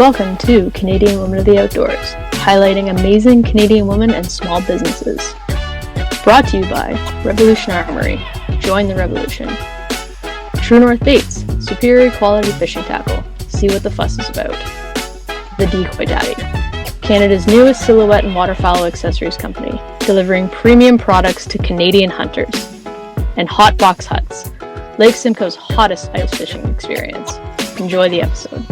Welcome to Canadian Women of the Outdoors, highlighting amazing Canadian women and small businesses. Brought to you by Revolution Armory. Join the revolution. True North Baits, superior quality fishing tackle. See what the fuss is about. The Decoy Daddy, Canada's newest silhouette and waterfowl accessories company, delivering premium products to Canadian hunters. And Hot Box Huts, Lake Simcoe's hottest ice fishing experience. Enjoy the episode.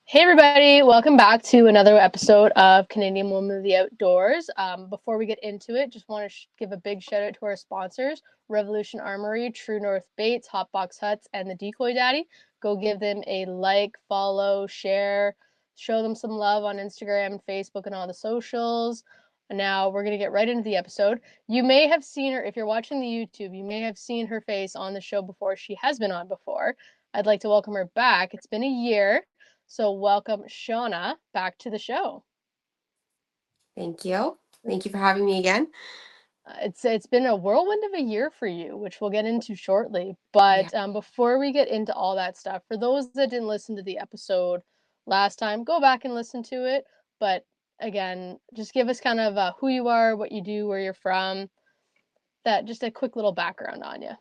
Hey everybody, welcome back to another episode of Canadian Women of the Outdoors. Before we get into it, just want to give a big shout out to our sponsors, Revolution Armory, True North Baits, Hot Box Huts, and the Decoy Daddy. Go give them a like, follow, share, show them some love on Instagram and Facebook and all the socials. Now we're going to get right into the episode. You may have seen her, if you're watching the YouTube, you may have seen her face on the show before. She has been on before. I'd like to welcome her back. It's been a year. So welcome, Shawna, back to the show. Thank you. Thank you for having me again. It's been a whirlwind of a year for you, which we'll get into shortly. But before we get into all that stuff, for those that didn't listen to the episode last time, go back and listen to it. But again, just give us kind of who you are, what you do, where you're from, just a quick little background on you.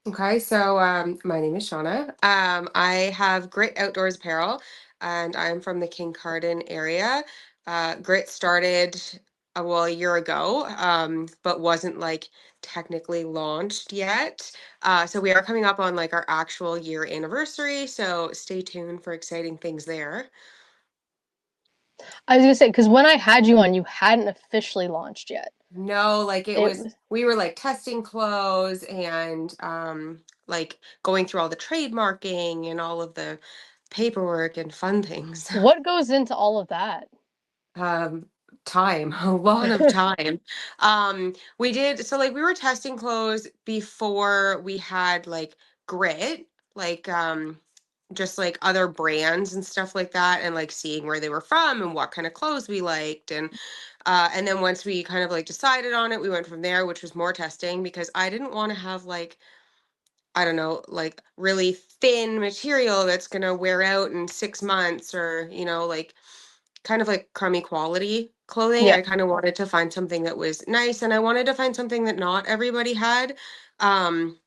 Okay, so my name is Shawna. I have Grit Outdoors Apparel, and I'm from the Kincardine area. Grit started a year ago, but wasn't like technically launched yet. So we are coming up on like our actual year anniversary. So stay tuned for exciting things there. I was gonna say, because when I had you on, you hadn't officially launched yet. No, like we were like testing clothes and like going through all the trademarking and all of the paperwork and fun things. What goes into all of that? Time, a lot of time. We did so like we were testing clothes before we had like Grit, like just like other brands and stuff like that, and like seeing where they were from and what kind of clothes we liked, and then once we kind of like decided on it, we went from there, which was more testing because I didn't want to have like, I don't know, like really thin material that's gonna wear out in 6 months, or like kind of like crummy quality clothing. Yeah. I kind of wanted to find something that was nice, and I wanted to find something that not everybody had. Um,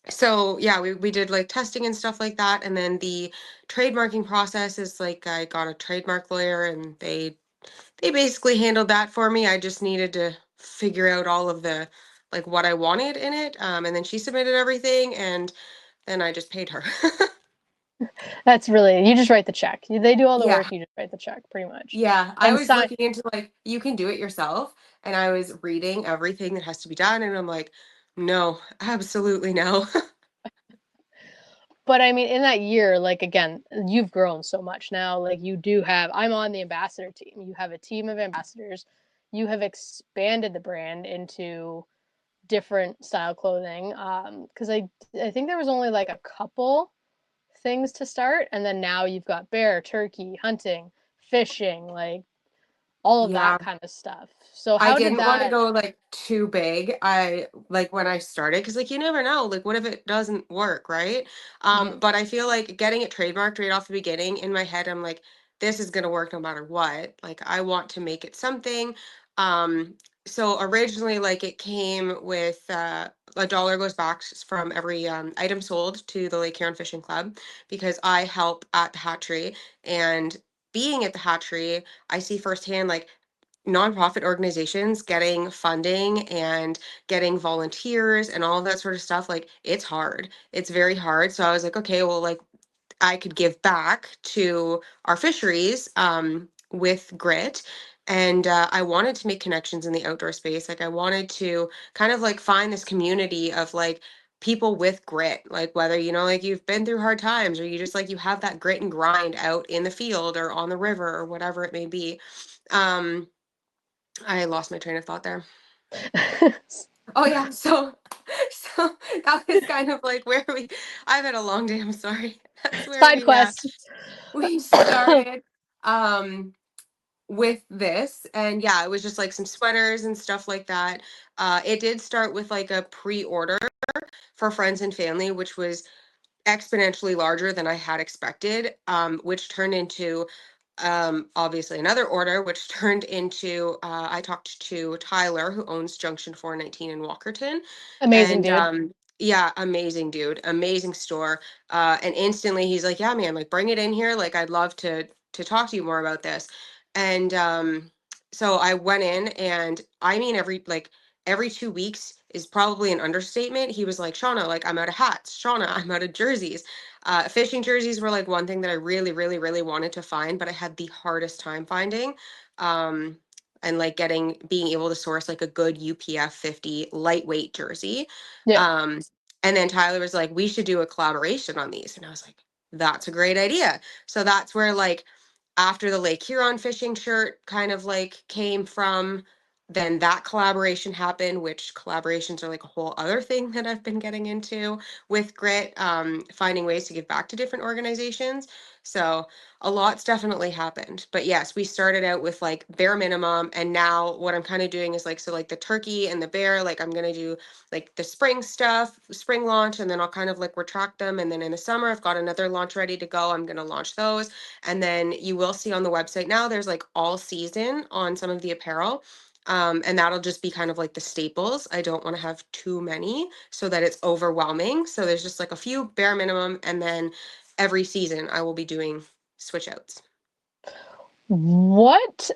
so yeah, we did like testing and stuff like that, and then the trademarking process is like I got a trademark lawyer, and they basically handled that for me. I just needed to figure out all of the like what I wanted in it, and then she submitted everything, and then I just paid her. That's really, you just write the check. They do all the Yeah. work, you just write the check, pretty much. Yeah, I And was looking into like you can do it yourself, and I was reading everything that has to be done, and I'm like, no, absolutely no. But I mean, in that year, like, again, you've grown so much now. Like, I'm on the ambassador team. You have a team of ambassadors. You have expanded the brand into different style clothing. Because I think there was only like a couple things to start. And then now you've got bear, turkey, hunting, fishing, like all of Yeah. that kind of stuff. So I how did didn't want to that? go like too big. I like when I started because like you never know. Like what if it doesn't work, right? But I feel like getting it trademarked right off the beginning in my head, I'm like, this is gonna work no matter what. Like I want to make it something. So originally, like it came with $1 goes back from every item sold to the Lake Huron Fishing Club because I help at the hatchery, and being at the hatchery, I see firsthand like nonprofit organizations getting funding and getting volunteers and all of that sort of stuff. Like it's hard, it's very hard. So I was like, okay, well, like I could give back to our fisheries with Grit, and I wanted to make connections in the outdoor space. Like I wanted to kind of like find this community of like people with grit, like whether like you've been through hard times, or you just like you have that grit and grind out in the field or on the river or whatever it may be. I lost my train of thought there. Oh yeah, so that was kind of like where I've had a long day, I'm sorry. That's where Side quest. we started with this, and yeah, it was just like some sweaters and stuff like that. It did start with like a pre-order for friends and family, which was exponentially larger than I had expected, which turned into obviously another order, which turned into I talked to Tyler, who owns Junction 419 in Walkerton, Amazing, and dude. yeah, amazing dude, amazing store. And instantly he's like, "Yeah, man, like bring it in here. Like I'd love to talk to you more about this." And so I went in, and I mean every 2 weeks is probably an understatement. He was like, "Shawna, like I'm out of hats. Shawna, I'm out of jerseys." Fishing jerseys were like one thing that I really, really, really wanted to find, but I had the hardest time finding. Um, and like being able to source like a good UPF 50 lightweight jersey. Yeah. Um, and then Tyler was like, we should do a collaboration on these. And I was like, that's a great idea. So that's where like after the Lake Huron fishing shirt kind of like came from, then that collaboration happened, which collaborations are like a whole other thing that I've been getting into with Grit, finding ways to give back to different organizations. So a lot's definitely happened. But yes, we started out with like bare minimum. And now what I'm kind of doing is like, so like the turkey and the bear, like I'm going to do like the spring stuff, spring launch, and then I'll kind of like retract them. And then in the summer, I've got another launch ready to go. I'm going to launch those. And then you will see on the website now, there's like all season on some of the apparel. And that'll just be kind of like the staples. I don't want to have too many so that it's overwhelming. So there's just like a few bare minimum. And then every season I will be doing switch outs. What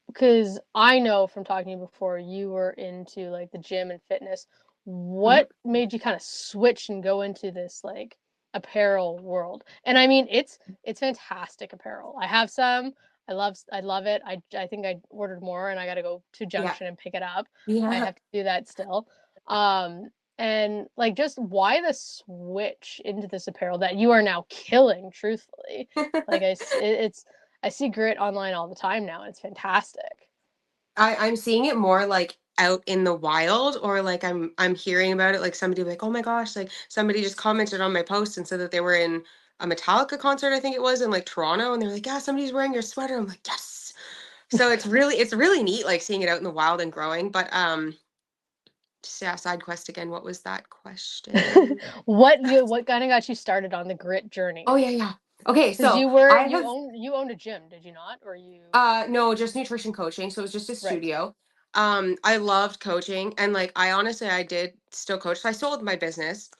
because I know from talking to you before, you were into like the gym and fitness. Mhm. What made you kind of switch and go into this like apparel world? And I mean, it's fantastic apparel. I have some. I love it. I think I ordered more, and I got to go to Yeah. Junction and pick it up. I Yeah. have to do that still. Um, and like just why the switch into this apparel that you are now killing, truthfully. Like it's I see grit online all the time now. It's fantastic. I'm seeing it more like out in the wild, or like I'm hearing about it, like somebody like, oh my gosh, like somebody just commented on my post and said that they were in a Metallica concert, I think it was in like Toronto, and they're like, yeah, somebody's wearing your sweater. I'm like, yes. So it's really neat like seeing it out in the wild and growing. But just yeah, side quest again. What was that question? What kind of got you started on the grit journey? Oh yeah, yeah. Okay, Because so I have you owned a gym, did you not? Or you no, just nutrition coaching. So it was just a right. studio. I loved coaching, and like I honestly I did still coach. So I sold my business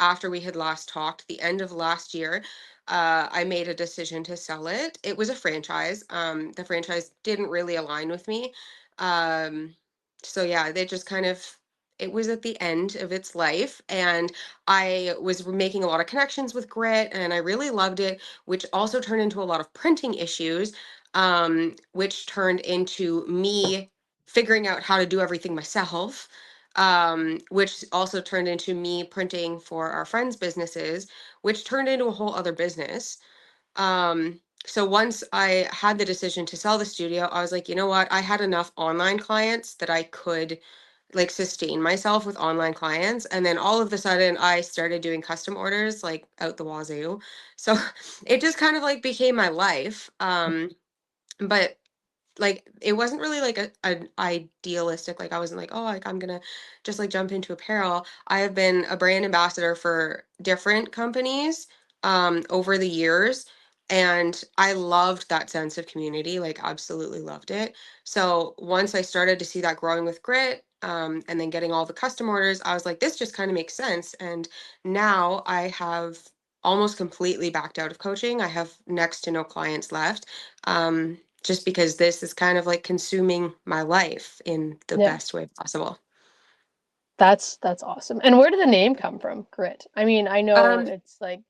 after we had last talked, the end of last year. I made a decision to sell it. It was a franchise. The franchise didn't really align with me. Um, so yeah, they just kind of it was at the end of its life, and I was making a lot of connections with Grit, and I really loved it, which also turned into a lot of printing issues, which turned into me figuring out how to do everything myself, which also turned into me printing for our friends' businesses, which turned into a whole other business. So once I had the decision to sell the studio, I was like, you know what? I had enough online clients that I could like sustain myself with online clients. And then all of a sudden I started doing custom orders like out the wazoo. So it just kind of like became my life. But like it wasn't really like an idealistic, like I wasn't like, oh, like I'm gonna just like jump into apparel. I have been a brand ambassador for different companies over the years, and I loved that sense of community, like absolutely loved it. So once I started to see that growing with Grit, and then getting all the custom orders, I was like, this just kind of makes sense. And now I have almost completely backed out of coaching. I have next to no clients left, just because this is kind of like consuming my life in the Yeah. best way possible. That's awesome. And where did the name come from? Grit. I mean, I know Um, it's like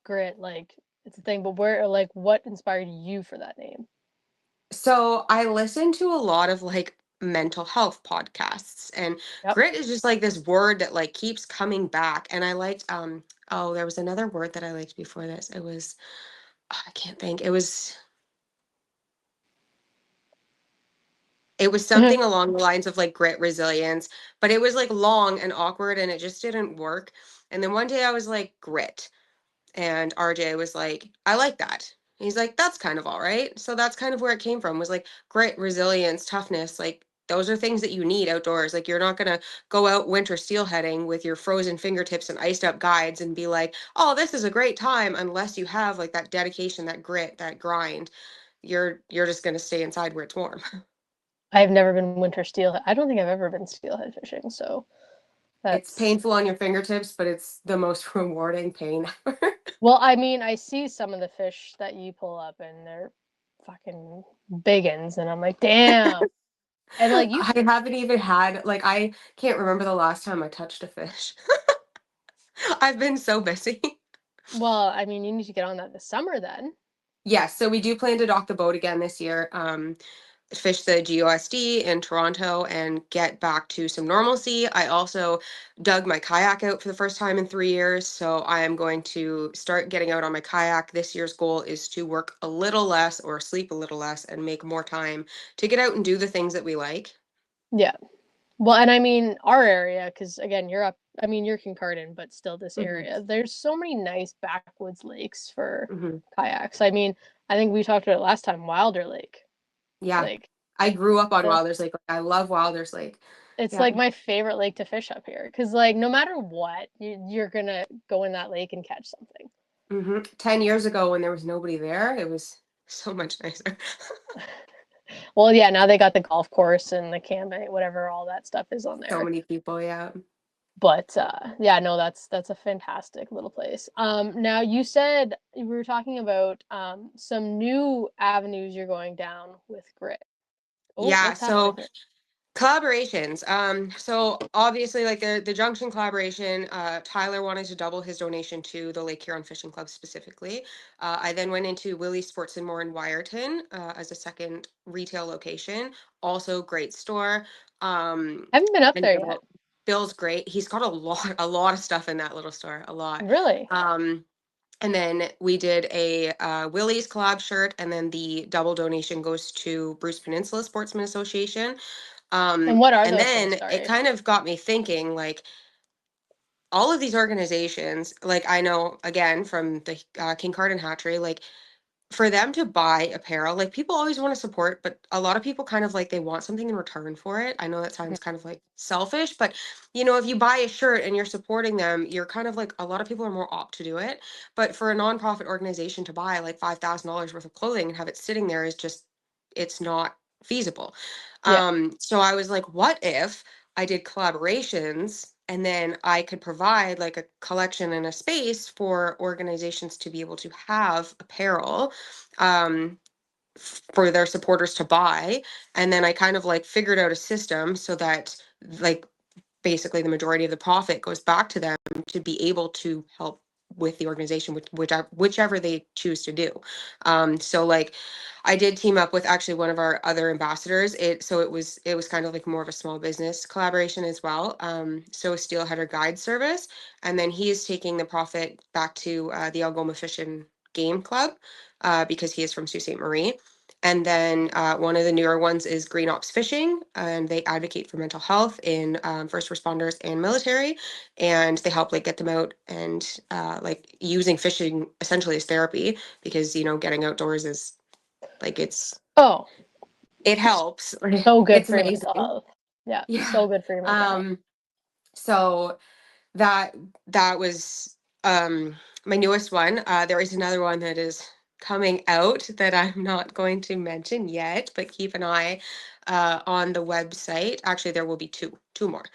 grit, like it's a thing, but where like what inspired you for that name? so I listen to a lot of like mental health podcasts, and Yep. grit is just like this word that like keeps coming back. And I liked oh, there was another word that I liked before this. It was I can't think. It was something along the lines of like grit resilience, but it was like long and awkward and it just didn't work. And then one day I was like grit. And RJ was like, I like that. He's like, that's kind of all right. So that's kind of where it came from, was like grit, resilience, toughness. Like those are things that you need outdoors. Like you're not going to go out winter steelheading with your frozen fingertips and iced up guides and be like, "Oh, this is a great time," unless you have like that dedication, that grit, that grind. You're just going to stay inside where it's warm. I've never been winter steelhead. I don't think I've ever been steelhead fishing, so It's that's painful on your fingertips, but it's the most rewarding pain ever. well, I mean, I see some of the fish that you pull up and they're fucking biggins and I'm like, "Damn." And like you I haven't even had, like, I can't remember the last time I touched a fish. I've been so busy. well, I mean, you need to get on that this summer then. Yes, so we do plan to dock the boat again this year. Fish the GOSD in Toronto and get back to some normalcy. I also dug my kayak out for the first time in 3 years, so I am going to start getting out on my kayak. This year's goal is to work a little less or sleep a little less and make more time to get out and do the things that we like. Yeah. Well, and I mean, our area, because again, you're up, I mean, you're Kincardine, but still this Hmm. area, there's so many nice backwoods lakes for Hmm. kayaks. I mean, I think we talked about it last time, Wilder Lake. Yeah, Like, I grew up on the, Wilders Lake. Like, I love Wilders Lake. it's Yeah. like my favorite lake to fish up here. Because, like, no matter what, you're gonna go in that lake and catch something. 10 years ago, when there was nobody there, it was so much nicer. Well, yeah, now they got the golf course and the camping, whatever all that stuff is on So there. many people, yeah. But yeah, no, that's a fantastic little place. Now you said we were talking about some new avenues you're going down with grit. Oh, Yeah, what's happening so here? collaborations. So obviously, like the Junction collaboration, Tyler wanted to double his donation to the Lake Huron Fishing Club specifically. I then went into Willie's Sports and More in Wyerton as a second retail location. Also great store. I haven't been up And there yet. Bill's great. He's got a lot of stuff in that little store, a lot. Really? Um, and then we did a Willie's collab shirt, and then the double donation goes to Bruce Peninsula Sportsman Association. And what are And those things? then it Sorry. kind of got me thinking, like, all of these organizations, like I know again from the King Cardin Hatchery, like for them to buy apparel, like people always want to support, but a lot of people kind of like they want something in return for it. I know that Mhm. sounds kind of like selfish, but if you buy a shirt and you're supporting them, you're kind of like a lot of people are more apt to do it. But for a nonprofit organization to buy like $5,000 worth of clothing and have it sitting there is just it's not feasible. Yeah. So I was like, what if I did collaborations and then I could provide like a collection and a space for organizations to be able to have apparel um, for their supporters to buy. And then I kind of like figured out a system so that like basically the majority of the profit goes back to them to be able to help with the organization, whichever they choose to do. So like I did team up with actually one of our other ambassadors. It was kind of like more of a small business collaboration as well. So Steelheader Guide Service, and then he is taking the profit back to the Algoma Fish and Game Club because he is from Sault Ste. Marie. And then one of the newer ones is Green Ops Fishing, and they advocate for mental health in first responders and military, and they help like get them out and like using fishing essentially as therapy because getting outdoors is like Oh, it helps. so good It's for your mental amazing. health. Yeah, Yeah. so good for your mental health. Um, so that that was my newest one. There is another one that is coming out that I'm not going to mention yet, but keep an eye on the website. Actually, there will be two more.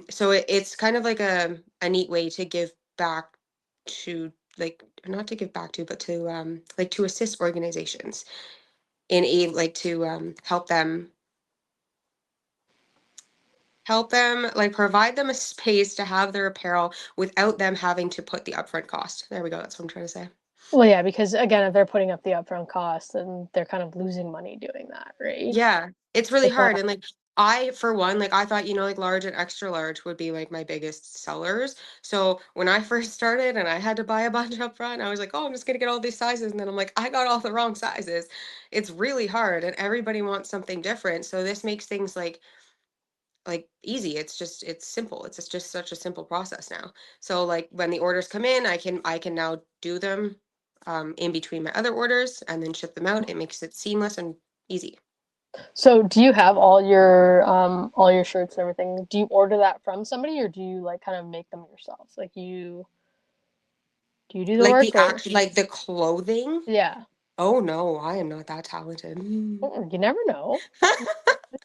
So it's kind of like a neat way to give back to like not to give back to, but to like to assist organizations in a like to help them like provide them a space to have their apparel without them having to put the upfront cost. There we go. That's what I'm trying to say. Well, yeah, because again, if they're putting up the upfront cost, then they're kind of losing money doing that, right? Yeah, it's really It's hard. not. And like I, for one, like I thought, like large and extra large would be like my biggest sellers. So when I first started and I had to buy a bunch up front, I was like, oh, I'm just gonna get all these sizes. And then I'm like, I got all the wrong sizes. It's really hard and everybody wants something different. So this makes things like easy. It's simple. It's just such a simple process now. So like when the orders come in, I can now do them in between my other orders and then ship them out. It makes it seamless and easy. So do you have all your shirts and everything? Do you order that from somebody or do you like kind of make them yourselves? Like do you do the Like work the or act, like the clothing? yeah. Oh no, I am not that talented. Oh, you never know.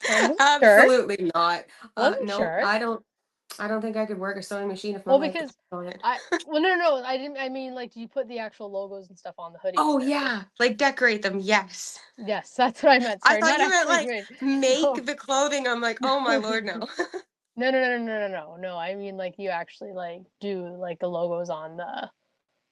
I wasn't sure. Absolutely not. Wasn't No, sure. I don't think I could work a sewing machine if my Well, life because depended on it. no, I didn't. I mean, like, do you put the actual logos and stuff on the hoodies Oh and everything? yeah, like decorate them. Yes. Yes, that's what I meant. I Sorry, thought not you meant actually like made. No, make the clothing. I'm like, oh my lord, no. no. I mean, like, you actually like do like the logos on the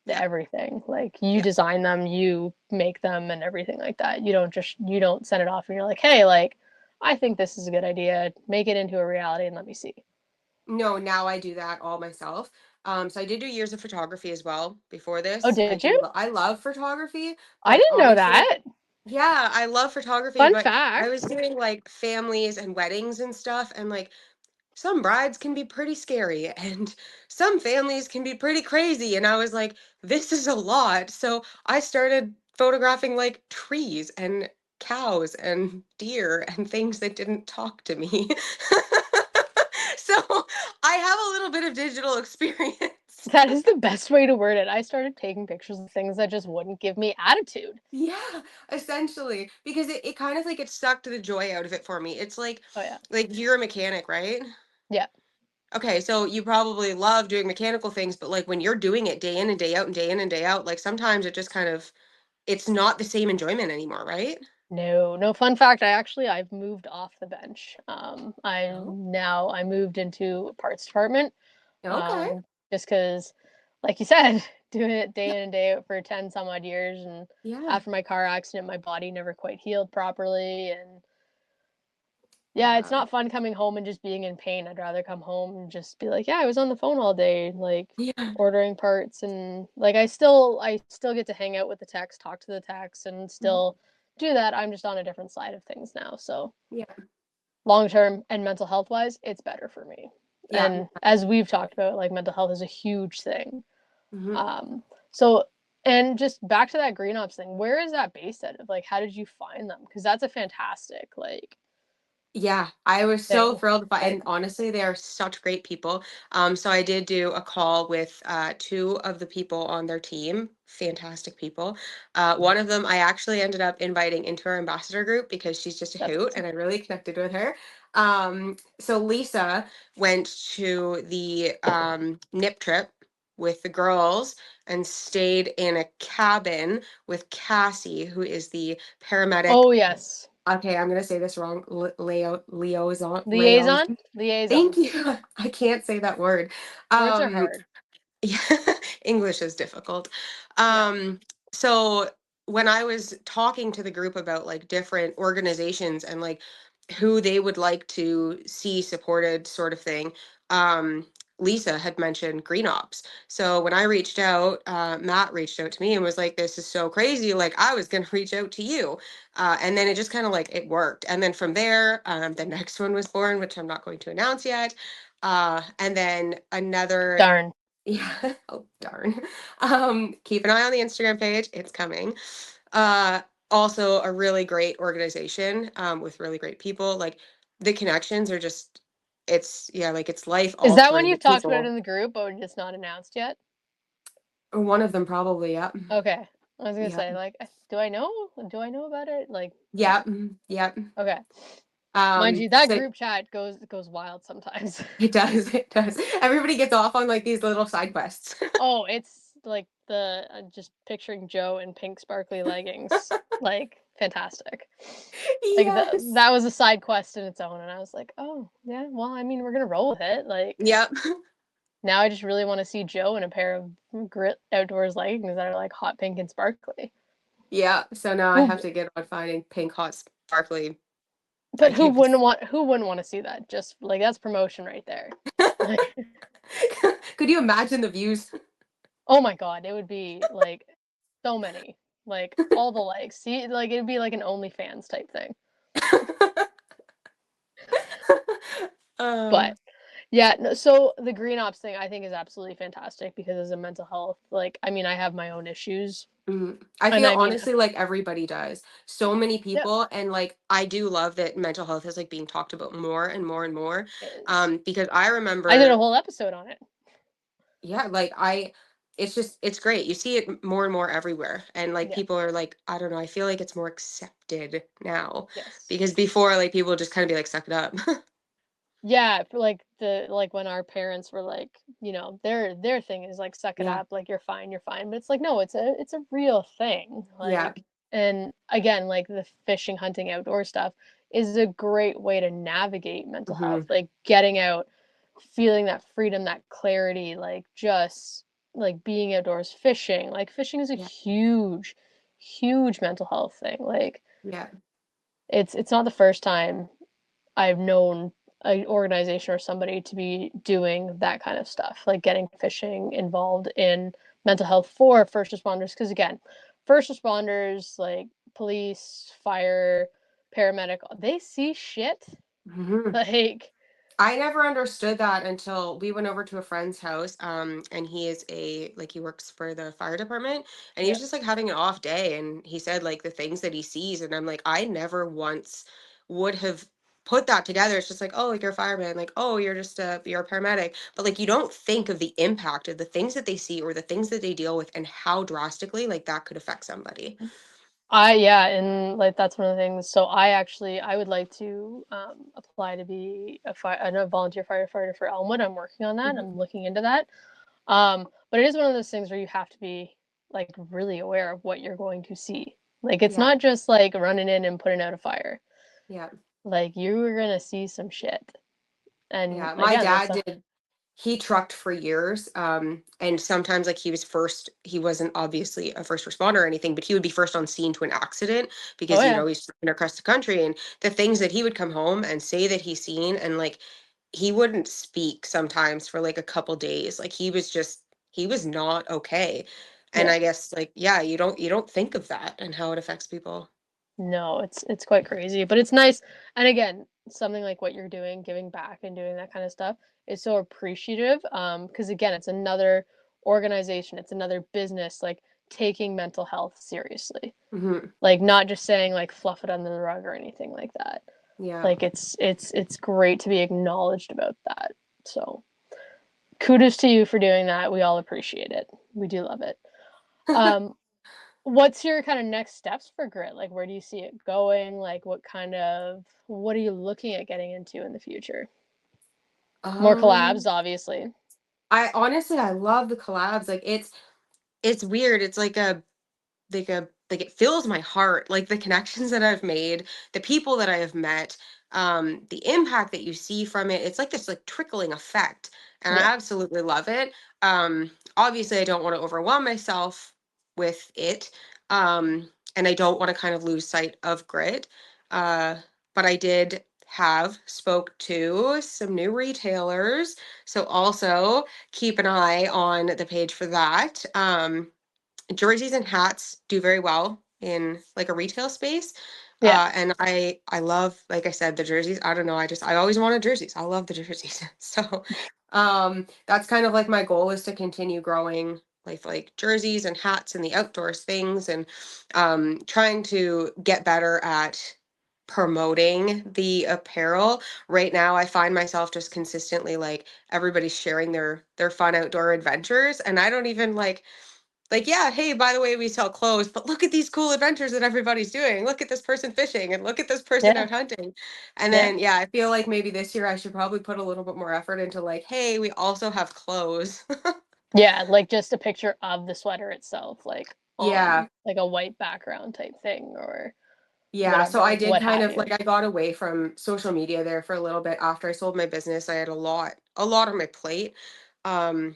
Yeah, everything. Like, you yeah. design them, you make them, and everything like that. You don't send it off and you're like, hey, like, I think this is a good idea. Make it into a reality and let me see. No, now I do that all myself. So I did do years of photography as well before Oh, this. did you? I love photography, I but didn't know honestly, that. yeah, I love photography, Fun but I was fact. doing like families and weddings and stuff, and like some brides can be pretty scary and some families can be pretty crazy. And I was like, this is a lot. So I started photographing like trees and cows and deer and things that didn't talk to me. So I have a little bit of digital experience. That is the best way to word it. I started taking pictures of things that just wouldn't give me attitude. Yeah, essentially, because it kind of like it sucked the joy out of it for me. It's Oh yeah. like you're a mechanic, right? Yeah. Okay, so you probably love doing mechanical things, but like when you're doing it day in and day out and day in and day out, like sometimes it just kind of it's not the same enjoyment anymore, right? No fun fact, I've moved off the bench. Oh, I moved into a parts department. okay. Um, just because, like you said, doing it Yeah, day in and day out for 10 some odd years, and yeah, after my car accident, my body never quite healed properly, and yeah, it's yeah, not fun coming home and just being in pain. I'd rather come home and just be like, yeah, I was on the phone all day, like yeah. ordering parts and like I still get to hang out with the techs, talk to the techs and Mhm. still do that. I'm just on a different side of things now. So Yeah, long term and mental health wise, it's better for me. yeah. And as we've talked about, like mental health is a huge thing. Mhm. Um, so and just back to that green ops thing, where is that based out of? Like, how did you find them? Because that's a fantastic like Yeah, I was so thing. thrilled by, Like, and honestly, they are such great people. So I did do a call with two of the people on their team, fantastic people. One of them I actually ended up inviting into our ambassador group because she's just a that's hoot, awesome. and I really connected with her. So Lisa went to the NIP trip with the girls and stayed in a cabin with Cassie, who is the paramedic. Oh yes. Okay, I'm gonna say this wrong. Leo is on Leo's. Liaison? Thank Liaison. you. I can't say that word. Words are Um, hard. yeah, English is difficult. Yeah. Um, so when I was talking to the group about like different organizations and like who they would like to see supported, sort of thing, Lisa had mentioned Green Ops. So when I reached out, Matt reached out to me and was like, "This is so crazy! Like I was gonna reach out to you," and then it just kind of like it worked. And then from there, the next one was born, which I'm not going to announce yet. And then another Darn. yeah. Oh, darn. Keep an eye on the Instagram page. It's coming. Also a really great organization, with really great people. Like the connections are just, it's, yeah, like it's life Is that one altering. The you've talked about people, in the group, but just not announced yet? or one of them probably. Yep. Okay. I was gonna Yep. say, like, do I know? Do I know about it? Like, Yep. Yep. okay. Mind you, that So group chat goes wild sometimes. it does. It does. Everybody gets off on like these little side quests. Oh, it's like the just picturing Joe in pink sparkly leggings. Like, fantastic. Like Yes. that was a side quest in its own, and I was like, oh yeah, well, I mean, we're gonna roll with it. Like Yep. now, I just really want to see Joe in a pair of grit outdoors leggings that are like hot pink and sparkly. Yeah. So now I have Who, to get on finding pink hot sparkly but leggings. who wouldn't want to see that? Just like that's promotion right there. Like, Could you imagine the views? oh my god, it would be like so many, like all the likes. See, like it'd be like an OnlyFans type thing. uh, But Yeah, no, so the green ops thing I think is absolutely fantastic because as a mental health, like, I mean, I have my own issues. I And feel I mean, honestly like everybody does. So many yeah, people, and like I do love that mental health is like being talked about more and more and more. is. Because I I did a remember, whole episode on it. yeah, like it's just it's great. You see it more and more everywhere, and like Yeah. people are like, I don't know. I feel like it's more accepted now, Yes. because before like people would just kind of be like, suck it up. Yeah, for like like when our parents were like, their thing is like suck it Yeah, up, like you're fine. But it's like no, it's a real thing. yeah, Like and again, like the fishing, hunting, outdoor stuff is a great way to navigate mental health. hmm, Like getting out, feeling that freedom, that clarity, like just like being outdoors fishing. Like fishing is a yeah, huge, huge mental health thing. Like yeah, it's not the first time I've known an organization or somebody to be doing that kind of stuff, like getting fishing involved in mental health for first responders. Because again, first responders like police, fire, paramedic, they see shit. hmm. Like, I never understood that until we went over to a friend's house. And he is like he works for the fire department, and he was yeah, just like having an off day, and he said like the things that he sees, and I'm like, I never once would have put that together. It's just like, oh, like you're a fireman, like, oh, you're a paramedic, but like you don't think of the impact of the things that they see or the things that they deal with and how drastically like that could affect somebody. yeah, and like that's one of the things. So I would like to apply to be a volunteer firefighter for Elmwood. I'm working on that. Mhm. I'm looking into that. But it is one of those things where you have to be like really aware of what you're going to see. Like it's Yeah, not just like running in and putting out a fire. yeah, Like you are gonna see some shit. And yeah. My again, that's dad a did he trucked for years, and sometimes like he wasn't obviously a first responder or anything, but he would be first on scene to an accident oh because yeah. he's trucking across the country, and the things that he would come home and say that he's seen, and like he wouldn't speak sometimes for like a couple days, like he was not okay. And Yeah. I guess like yeah, you don't think of that and how it affects people. No, it's quite crazy. But it's nice. And again, something like what you're doing, giving back and doing that kind of stuff is so appreciative. Because again, it's another organization, it's another business like taking mental health seriously. Hmm. Like not just saying like fluff it under the rug or anything like that. Yeah. Like it's great to be acknowledged about that. So kudos to you for doing that. We all appreciate it. We do love it. Um, what's your kind of next steps for Grit? Like where do you see it going? Like what are you looking at getting into in the future? More collabs, um obviously. I honestly I love the collabs, like it's weird, it's like it fills my heart, like the connections that I've made, the people that I have met, the impact that you see from it. It's like this like trickling effect, and I Yeah. absolutely love it. Obviously I don't want to overwhelm myself with it, and I don't want to kind of lose sight of Grit. uh but I did have spoke to some new retailers, so also keep an eye on the page for that. Jerseys and hats do very well in like a retail space. Yeah. And I love, like I said, the jerseys. I don't know, I always wanted jerseys. I love the jerseys. So that's kind of like my goal, is to continue growing like jerseys and hats and the outdoors things, and trying to get better at promoting the apparel. Right now I find myself just consistently like everybody's sharing their fun outdoor adventures, and I don't even like, yeah, hey, by the way, we sell clothes, but look at these cool adventures that everybody's doing. Look at this person fishing and look at this person Yeah. out hunting. And Yeah. then, yeah, I feel like maybe this year I should probably put a little bit more effort into like, hey, we also have clothes. Yeah, like just a picture of the sweater itself, like Yeah. on like a white background type thing or Yeah. So whatever, I did what kind have of like, you. I got away from social media there for a little bit after I sold my business. I had a lot on my plate. Um,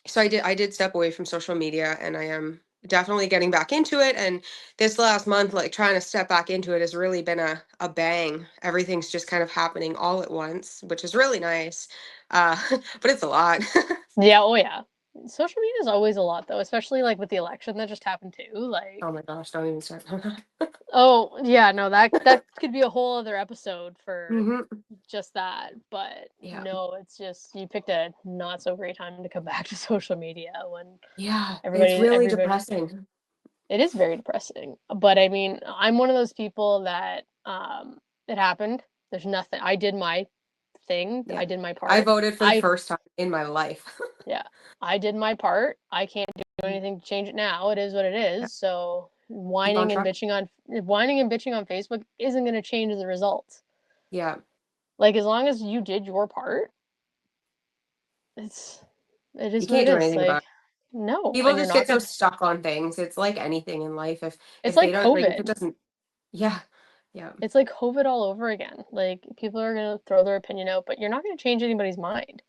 so I did step away from social media, and I am definitely getting back into it, and this last month like trying to step back into it has really been a bang. Everything's just kind of happening all at once, which is really nice. But it's a lot. Yeah, oh yeah. Social media is always a lot though, especially like with the election that just happened too. Oh Like my gosh, don't even start. Oh, yeah, no, that could be a whole other episode for Hmm. just that. But Yeah. no, it's just you picked a not so great time to come back to social media when Yeah. It's really everybody depressing. it is very depressing. But I mean, I'm one of those people that it happened. There's nothing. I did my thing. Yeah. I did my I part. voted for the I first time in my life. Yeah, I did my part. I can't do Mhm. anything to change it now. It is what it Yeah. is. So Keep on trucking. whining and bitching on Facebook isn't going to change the result. Yeah. Like as long as you did your part, it's it You is what it can't do is. anything about Like it. no, People and you're just not get so gonna. stuck on things. It's like anything in life. It's If they like don't like if it COVID. doesn't, yeah. Yeah. It's like COVID all over again. Like people are gonna throw their opinion out, but you're not gonna change anybody's mind.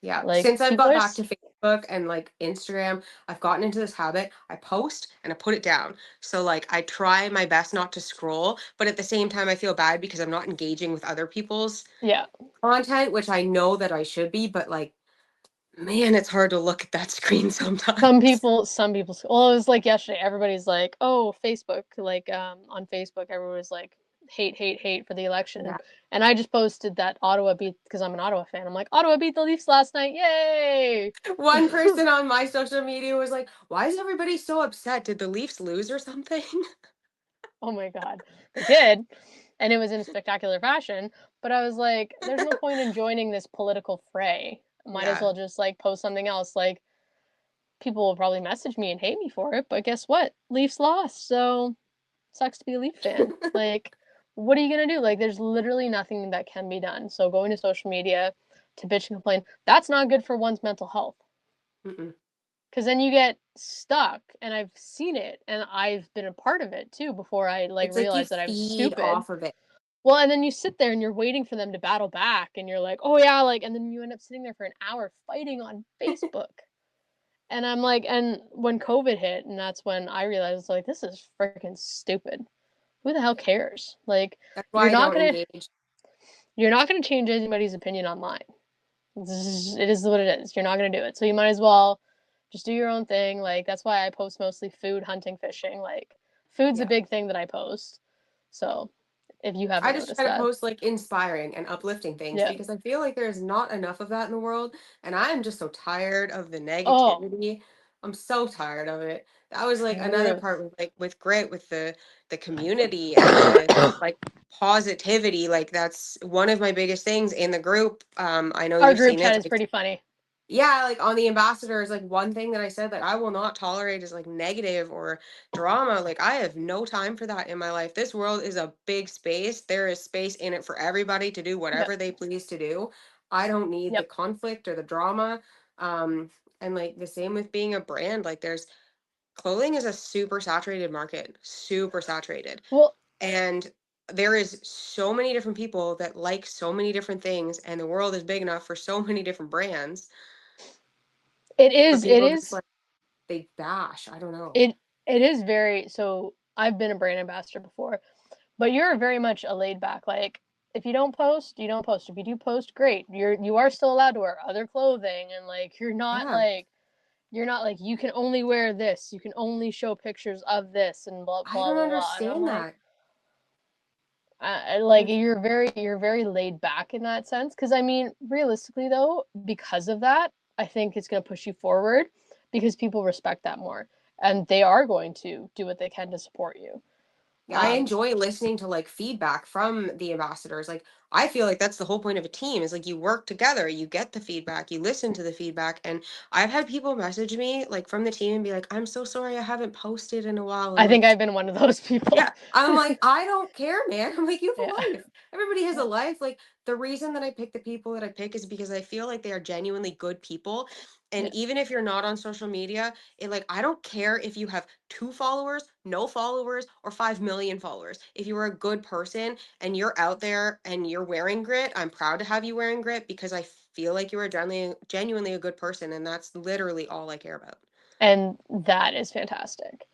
Yeah, Like since I've people got are. back to Facebook and like Instagram, I've gotten into this habit. I post and I put it down. So like I try my best not to scroll, but at the same time I feel bad because I'm not engaging with other people's Yeah, content, which I know that I should be, but like man, it's hard to look at that screen some sometimes. people well, it was like yesterday, everybody's like, oh, Facebook, like on Facebook everybody's like hate for the election, Yeah. and I just posted that Ottawa beat, because I'm an Ottawa fan, I'm like, Ottawa beat the Leafs last night, yay. One person on my social media was like, "Why is everybody so upset? Did the Leafs lose or something?" Oh my god, they did, and it was in spectacular fashion, but I was like, there's no point in joining this political fray, might as Yeah. well just like post something else. Like people will probably message me and hate me for it, but guess what, Leafs lost, so sucks to be a Leaf fan. Like, what are you gonna do? Like, there's literally nothing that can be done. So going to social media to bitch and complain, that's not good for one's mental health. Mm-mm. Because then you get stuck, and I've seen it, and I've been a part of it too before I like It's like you realized that I was feed stupid. off of it. Well, and then you sit there and you're waiting for them to battle back, and you're like, oh yeah, like, and then you end up sitting there for an hour fighting on Facebook. And I'm like, and when COVID hit, and that's when I realized, like, this is freaking stupid. Who the hell cares? Like, That's why you're I not don't gonna engage. you're not gonna change anybody's opinion online. It is what it is. You're not gonna do it. So you might as well just do your own thing. Like that's why I post mostly food, hunting, fishing. Like food's a Yeah. big thing that I post. So if you I haven't just noticed try to that, post like inspiring and uplifting things yeah. because I feel like there's not enough of that in the world. And I am just so tired of the Oh, negativity. I'm so tired of it. That was like another truth. part with like with grit, with the community and the like positivity. Like that's one of my biggest things in the group. I know Our you've group seen chat it. is pretty funny. Yeah, like on the ambassadors, like one thing that I said that I will not tolerate is like negative or drama. Like I have no time for that in my life. This world is a big space. There is space in it for everybody to do Yep. whatever they please to do. I don't need the Yep. conflict or the drama. And like the same with being a brand, like there's clothing is a super saturated market, super saturated. Well, And there is so many different people that like so many different things, and the world is big enough for so many different brands. it But is. It people just is. like they bash. I don't know. It is very. So I've been a brand ambassador before, but you're very much a laid back. Like if you don't post, you don't post. If you do post, great. You are still allowed to wear other clothing, and like Yeah, you're not like you can only wear this. You can only show pictures of this and blah I blah don't blah blah. And I'm understand like, that. like Like, you're very laid back in that sense. Because I mean, realistically though, because of that, I think it's going to push you forward because people respect that more, and they are going to do what they can to support you. I Um, enjoy listening to like feedback from the ambassadors. Like, I feel like that's the whole point of a team is like you work together, you get the feedback, you listen to the feedback. And I've had people message me like from the team and be like, I'm so sorry I haven't posted in a while. I I'm think like, I've been one of those people. yeah, I'm like, I don't care, man. I'm like, you have Yeah, a life. Everybody has a yeah, life. Like, the reason that I pick the people that I pick is because I feel like they are genuinely good people. And yeah. even if you're not on social media, it like, I don't care if you have 2 followers, no followers, or 5 million followers. If you are a good person and you're out there and you're wearing grit, I'm proud to have you wearing grit because I feel like you are genuinely a good person. And that's literally all I care about. And that is fantastic.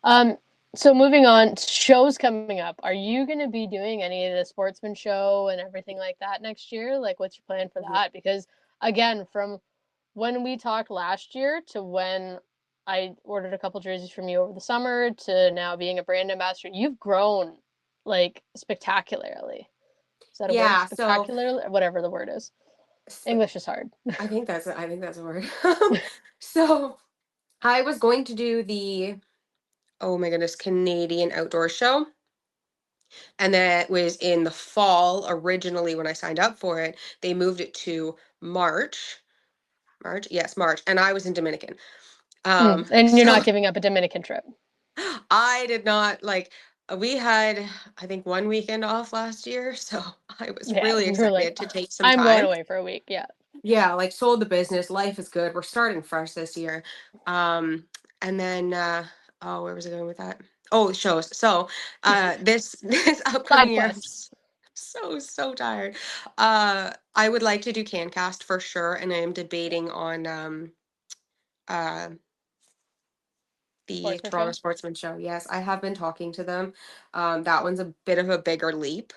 Um, so moving on, shows coming up. Are you going to be doing any of the sportsman show and everything like that next year? Like, what's your plan for that? Because again, from when we talked last year to when I ordered a couple jerseys from you over the summer to now being a brand ambassador. You've grown like spectacularly. Is that a word? Yeah, so Spectacularly, whatever the word is. English is hard. I think that's a word. So I was going to do the, oh my goodness, Canadian Outdoor Show. And that was in the fall originally when I signed up for it. They moved it to March. March? Yes, March. And I was in Dominican. And you're So not giving up a Dominican trip. I did not like, we had, I think, one weekend off last year. So I was Yeah, really you're like, excited to take some I'm going time. away for a week. Yeah. Yeah, like sold the business. Life is good. We're starting fresh this year. Um, and then oh, where was I going with that? Oh, shows. So this this Side upcoming year, I'm quest. so tired. I would like to do CanCast for sure, and I am debating on uh the Sportsman Toronto show. Sportsman Show. Yes, I have been talking to them. That one's a bit of a bigger leap.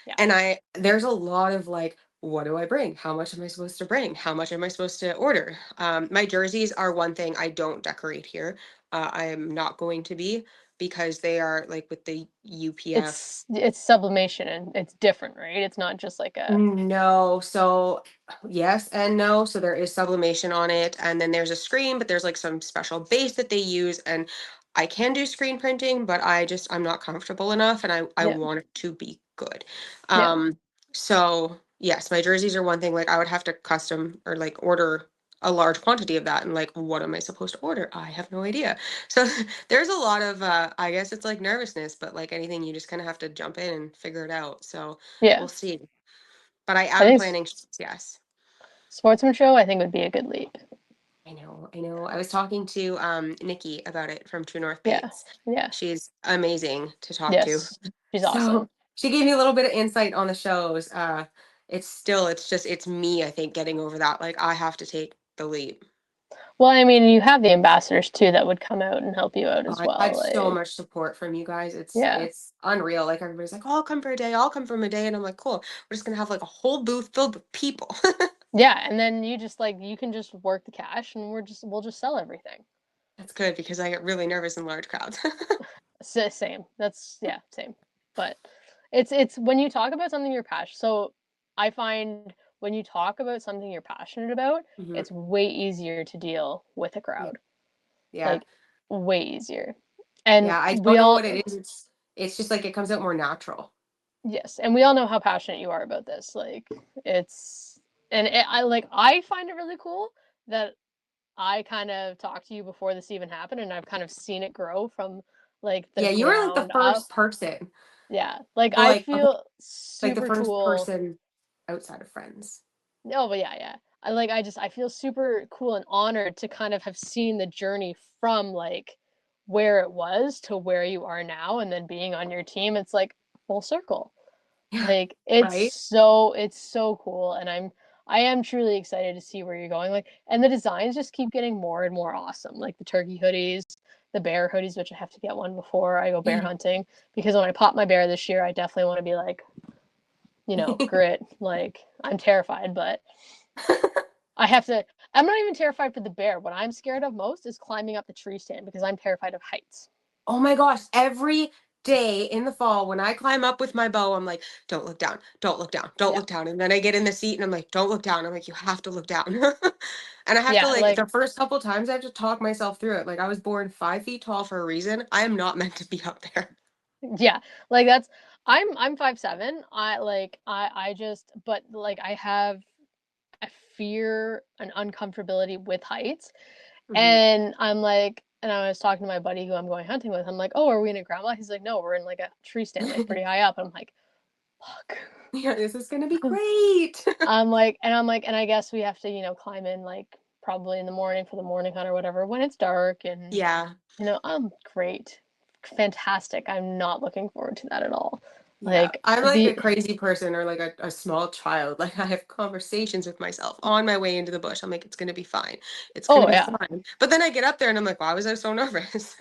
Yeah. And there's a lot of like, what do I bring? How much am I supposed to bring? How much am I supposed to order? My jerseys are one thing I don't decorate here. I am not going to be because they are like with the UPF. It's sublimation and it's different, right? It's not just like a No, so yes and no. So there is sublimation on it, and then there's a screen, but there's like some special base that they use, and I can do screen printing, but I'm not comfortable enough, and I yeah, want it to be good. yeah, So yes, my jerseys are one thing. Like I would have to custom or like order a large quantity of that, and like what am I supposed to order? I have no idea. So there's a lot of I guess it's like nervousness, but like anything, you just kind of have to jump in and figure it out. So yeah. we'll see. But I I am think planning shifts, yes. sportsman show I think would be a good leap. I know, I know. I was talking to Nikki about it from True North Yeah, Baits. yeah, She's amazing to talk to. yes, she's So awesome. she gave me a little bit of insight on the shows. It's me, I think, getting over that. Like I have to take the leap. Well, I mean, you have the ambassadors too that would come out and help you out as I well. have so Like, much support from you guys. yeah, It's unreal. Like everybody's like, "Oh, I'll come for a day. I'll come for a day," and I'm like, "Cool. We're just gonna have like a whole booth filled with people." yeah, and then you just like you can just work the cash, and we'll just sell everything. That's good because I get really nervous in large crowds. Same. That's yeah, same. But it's when you talk about something you're passionate. So I find when you talk about something you're passionate about, Hmm. it's way easier to deal with a Yeah. crowd. Yeah. Like way easier. And Yeah, I we don't know what all it is. It's just like it comes out more natural. yes, and we all know how passionate you are about this. Like it's I like I find it really cool that I kind of talked to you before this even happened and I've kind of seen it grow from like the Yeah, you were like the ground up. first person. Yeah. Like Well, I feel like the super first cool. person outside of friends. Oh, but yeah, yeah. I feel super cool and honored to kind of have seen the journey from like where it was to where you are now and then being on your team. It's like full circle. Yeah, Like right? it's so cool and I am truly excited to see where you're going. Like and the designs just keep getting more and more awesome. Like the turkey hoodies, the bear hoodies, which I have to get one before I go bear hunting because when I pop my bear this year, I definitely want to be like, grit. Like I'm terrified, but I have to I'm not even terrified for the bear. What I'm scared of most is climbing up the tree stand because I'm terrified of heights. Oh my gosh, every day in the fall when I climb up with my bow, I'm like, don't look down, don't look down, don't Yeah. look down. And then I get in the seat and I'm like, don't look down. I'm like, you have to look down. And I have to Yeah, like like the first couple times I have to talk myself through it. Like I was born 5 feet tall for a reason. I am not meant to be up there. yeah, like that's I'm 5'7". I just but like I have a fear and uncomfortability with heights. Hmm. And I'm like and I was talking to my buddy who I'm going hunting with. I'm like, "Oh, are we in a ground ball?" He's like, "No, we're in like a tree stand like pretty high up." And I'm like, "Fuck." Yeah, this is gonna be great. And I guess we have to, climb in like probably in the morning for the morning hunt or whatever when it's dark and Yeah. I'm great. Fantastic. I'm not looking forward to that at all. Yeah, Like I'm like a the crazy person or like a small child. Like I have conversations with myself on my way into the bush. I'm like, it's gonna be fine. It's gonna oh be yeah. fine. But then I get up there and I'm like, why was I so nervous?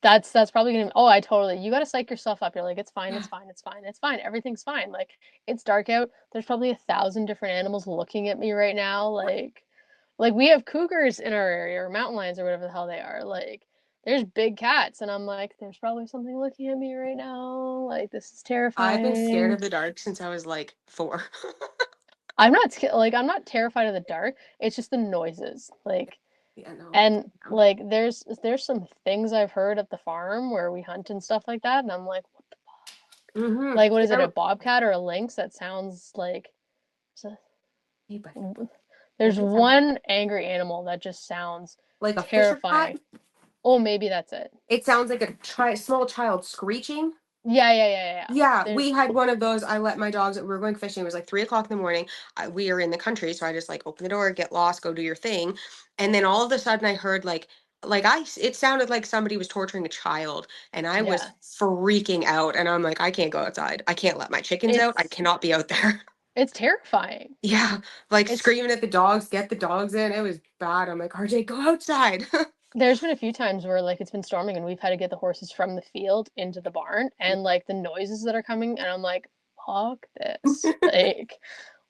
That's probably gonna oh I totally you gotta psych yourself up. You're like, it's fine, Yeah. it's fine, it's fine, it's fine, everything's fine. Like it's dark out. There's probably 1,000 different animals looking at me right now. Like Like, we have cougars in our area, or mountain lions, or whatever the hell they are. Like, there's big cats, and I'm like, there's probably something looking at me right now. Like, this is I've been scared terrifying. of the dark since I was like 4. I'm not terrified of the dark. It's just the noises. Like, Yeah, no. and like there's some things I've heard at the farm where we hunt and stuff like that, and I'm like, Mm-hmm. like, what is it, a There, bobcat or a lynx? That sounds like hey, but there's does it sound one angry animal that just sounds like a Fisher cat? terrifying. Oh, maybe that's it. It sounds like a small child screeching. Yeah. Yeah, There, we had one of those. I let my dogs. We were going fishing. It was like 3 o'clock in the morning. We are in the country, so I just like open the door, get lost, go do your thing, and then all of a sudden I heard it sounded like somebody was torturing a child, and I was yeah. freaking out. And I'm like, I can't go outside. I can't let my chickens out. I It's cannot be out there. it's terrifying. Yeah, like It's screaming at the dogs, get the dogs in. It was bad. I'm like, RJ, go outside. There's been a few times where like it's been storming and we've had to get the horses from the field into the barn, and like the noises that are coming, and I'm like, fuck this. Like,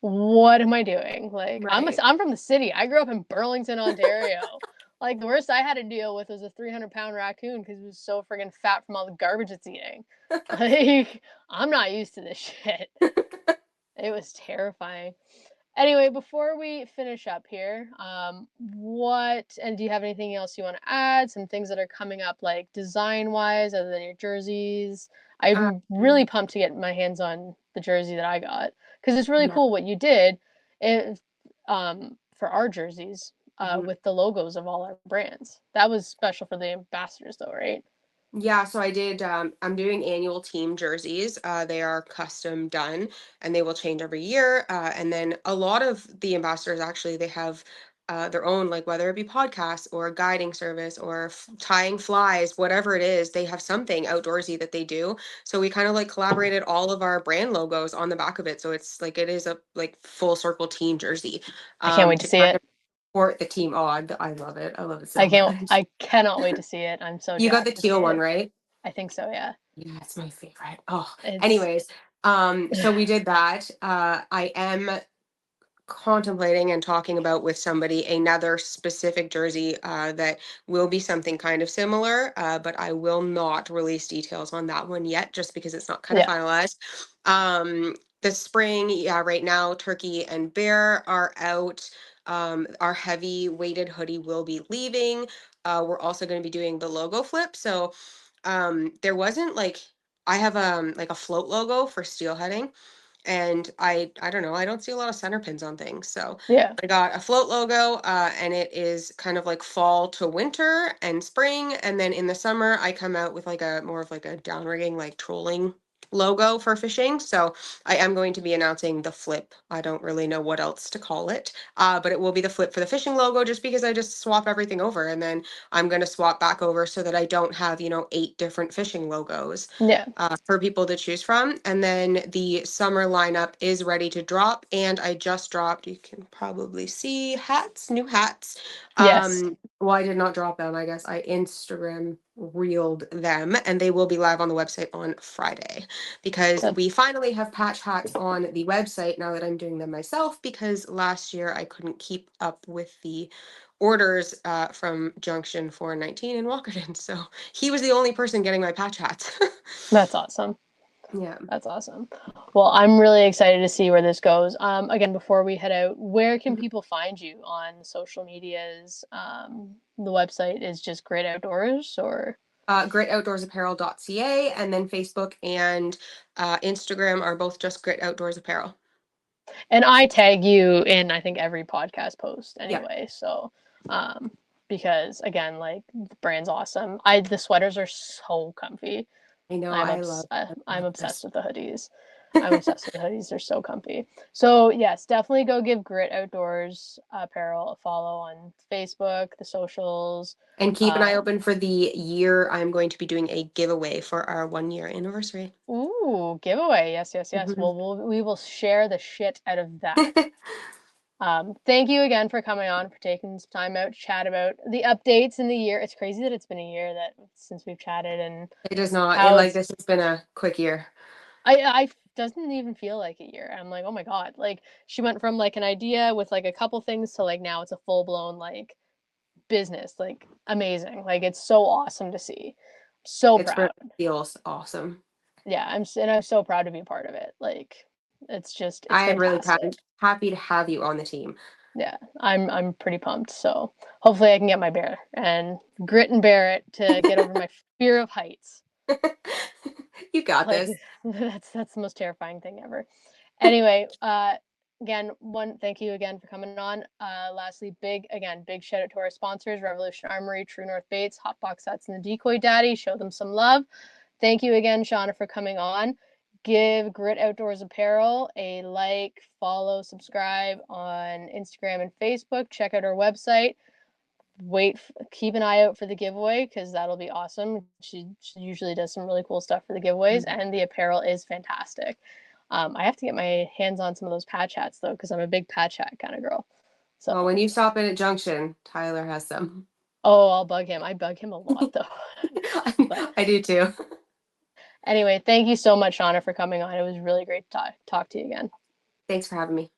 what am I doing? Like, Right. I'm from the city. I grew up in Burlington, Ontario. Like, the worst I had to deal with was a 300-pound raccoon because it was so friggin' fat from all the garbage it's eating. Like, I'm not used to this shit. It was terrifying. Anyway, before we finish up here, and do you have anything else you want to add? Some things that are coming up, like design wise, other than your jerseys. I'm really Um, pumped to get my hands on the jersey that I got because it's really yeah. cool what you did, it, for our jerseys, Mhm. with the logos of all our brands. That was special for the ambassadors, though, right? Yeah, so I did. I'm doing annual team jerseys. They are custom done, and they will change every year. And then a lot of the ambassadors actually they have their own, like whether it be podcasts or a guiding service or tying flies, whatever it is, they have something outdoorsy that they do. So we kind of like collaborated all of our brand logos on the back of it. So it's like it is a like full circle team jersey I can't wait to to see kind it. of support the team. Oh, I love it. I love it so much. I cannot wait to see it. I'm so You got the jacked to see teal one, it. right? I think so, yeah. Yeah, it's my favorite. Oh, It's anyways, so we did that. I am contemplating and talking about with somebody another specific jersey that will be something kind of similar, but I will not release details on that one yet, just because it's not kind of yeah. finalized. The spring, yeah, right now, turkey and bear are out. Our heavy weighted hoodie will be leaving. We're also going to be doing the logo flip. So there wasn't like I have like a float logo for steelheading, and I don't know, I don't see a lot of center pins on things. So Yeah. I got a float logo, and it is kind of like fall to winter and spring, and then in the summer I come out with like a more of like a downrigging like trolling logo for fishing. So I am going to be announcing the flip. I don't really know what else to call it, but it will be the flip for the fishing logo, just because I just swap everything over, and then I'm going to swap back over so that I don't have 8 different fishing logos Yeah. for people to choose from. And then the summer lineup is ready to drop. And I just dropped, you can probably see hats, new hats. Yes. Well, I did not drop them. I guess I Instagram reeled them, and they will be live on the website on Friday, because That we finally have patch hats on the website now that I'm doing them myself, because last year I couldn't keep up with the orders from Junction 419 in Walkerton. So he was the only person getting my patch hats. that's awesome. Yeah. That's awesome. Well, I'm really excited to see where this goes. Again, before we head out, where can Mhm. people find you on social medias? The website is just Great Outdoors, or GreatOutdoorsApparel.ca, and then Facebook and Instagram are both just Great Outdoors Apparel. and I tag you in I think every podcast post Yeah, anyway. So, um, because again, like the brand's awesome. The sweaters are so comfy. I know. I I'm love obsessed this. with the hoodies. I'm obsessed with the hoodies. They're so comfy. So yes, definitely go give Grit Outdoors Apparel a follow on Facebook, the socials. And keep an eye Um, open for the year. I'm going to be doing a giveaway for our 1 year anniversary. ooh, giveaway. Yes. Mhm. We will share the shit out of that. Thank you again for coming on, for taking some time out to chat about the updates in the year. It's crazy that it's been a year that since we've chatted, and It does not. It how like it's this has been a quick year. I doesn't even feel like a year. I'm like, oh my God. Like she went from like an idea with like a couple things to like now it's a full blown like business. Like amazing. Like it's so awesome to see. So It's really proud. feels awesome. Yeah, I'm so proud to be a part of it. Like it's I am really fantastic. happy to have you on the team. Yeah, I'm pretty pumped. So hopefully I can get my bear and grit and bear it to get over my fear of heights. You got Like this. that's the most terrifying thing ever. Anyway, again, thank you again for coming on. Lastly, big shout out to our sponsors, Revolution Armory, True North Baits, Hot Box Sets, and the Decoy Daddy. Show them some love. Thank you again, Shawna, for coming on. Give Grit Outdoors Apparel a like, follow, subscribe on Instagram and Facebook. Check out our website. Keep an eye out for the giveaway because that'll be awesome. She usually does some really cool stuff for the giveaways, and the apparel is fantastic. I have to get my hands on some of those patch hats though because I'm a big patch hat kind of girl. So, Well, when you stop in at Junction, Tyler has some. oh, I'll bug him. I bug him a lot though. But I do too. anyway, thank you so much, Shawna, for coming on. It was really great to talk to you again. Thanks for having me.